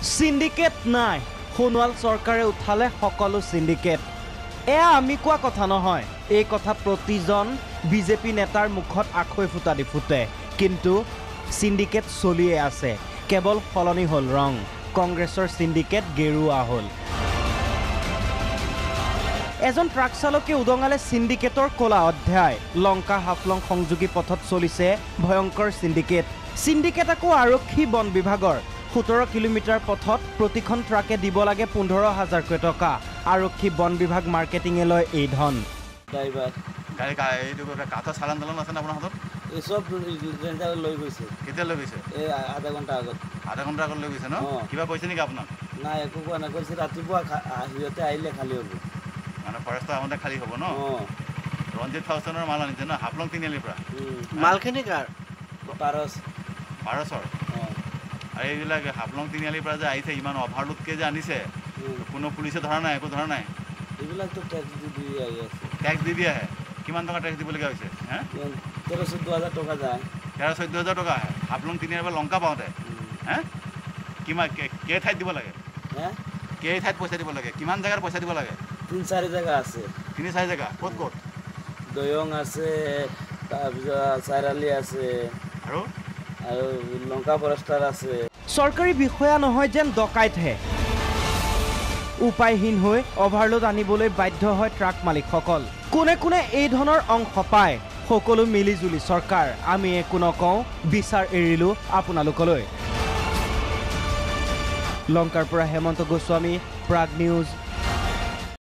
syndicate নাই সোণোৱাল চৰকাৰে উঠালে সকলো সিন্ডিকেট এয়া আমি কোৱা কথা নহয় এই কথা প্ৰতিজন বিজেপি নেতাৰ মুখত আখৈ ফুটা দি ফুটে কিন্তু সিন্ডিকেট চলিয়ে আছে কেৱল সলনি হ'ল ৰং কংগ্ৰেছৰ সিন্ডিকেট গেৰুৱা হ'ল এজন ট্ৰাক চালকে উদঙালে সিন্ডিকেটৰ কলা অধ্যায় লংকা হাফলং সংযোগী পথত চলিছে ভয়ংকৰ সিন্ডিকেট আকৌ আৰক্ষী বন বিভাগৰ 17 কিলোমিটাৰ পথত প্ৰতিখন ট্ৰাকে দিব লাগে 15,000 টকা আৰক্ষী বন বিভাগ মাৰ্কেটিংয়ে লয় এই ধন ড্ৰাইভাৰ গাড়ী এইটো কাঠৰ চালান তালান আছে না আপোনাৰ হাতত এই সব ৰেঞ্জাৰ লৈ গৈছে কেতিয়া লৈ গৈছে এই আধা ঘণ্টা আগত লৈ গৈছে ন কিবা কৈছে নেকি আপোনাক নাই একো কোৱা নাই কৈছে ৰাতিপুৱা সিহঁতে আহিলে খালী হ'ব মানে ফৰেষ্টৰ আহোঁতে খালী হ'ব ন ৰঞ্জিত ফাউচনৰ মাল আনিছে ন হাফলং তিনিআলিৰ পৰা মালখিনি কাৰ পাৰছৰ আৰু এইবিলাক হাফলং তিনিআলিৰ পৰা যে আহিছে ইমান অভাৰলোডকৈ যে আনিছে কোনো পুলিচে ধৰা নাই একো ধৰা নাই এইবিলাকতো টেক্স দি আহি আছে টেক্স দি আহে কিমান টকা টেক্স দিবলগীয়া হৈছে 13-14,000 টকা যায় 13-14,000 টকা আহে হাফলং তিনিআলিৰ পৰা লংকা পাওঁতে কিমান কেই ঠাইত দিব লাগে কেই ঠাইত পইচা দিব লাগে কিমান জেগাত পইচা দিব লাগে 3-4 জেগা আছে 3-4 জেগা ক'ত দয়ং আছে তাৰপিছত চাইৰালি আছে আৰু লংকা ফৰেষ্টাৰ আছে চৰকাৰী বিষয়া নহয় যেন ডকাইতহে উপায়হীন হৈ অভাৰলোড আনিবলৈ বাধ্য হয় ট্ৰাক মালিকসকল কোনে কোনে এই ধৰণৰ অংশ পায় সকলো মিলিজুলি চৰকাৰ আমি একো নকওঁ বিচাৰ এৰিলোঁ আপোনালোকলৈ লংকাৰ পৰা হেমন্ত গোস্বামী প্ৰাগ নিউজ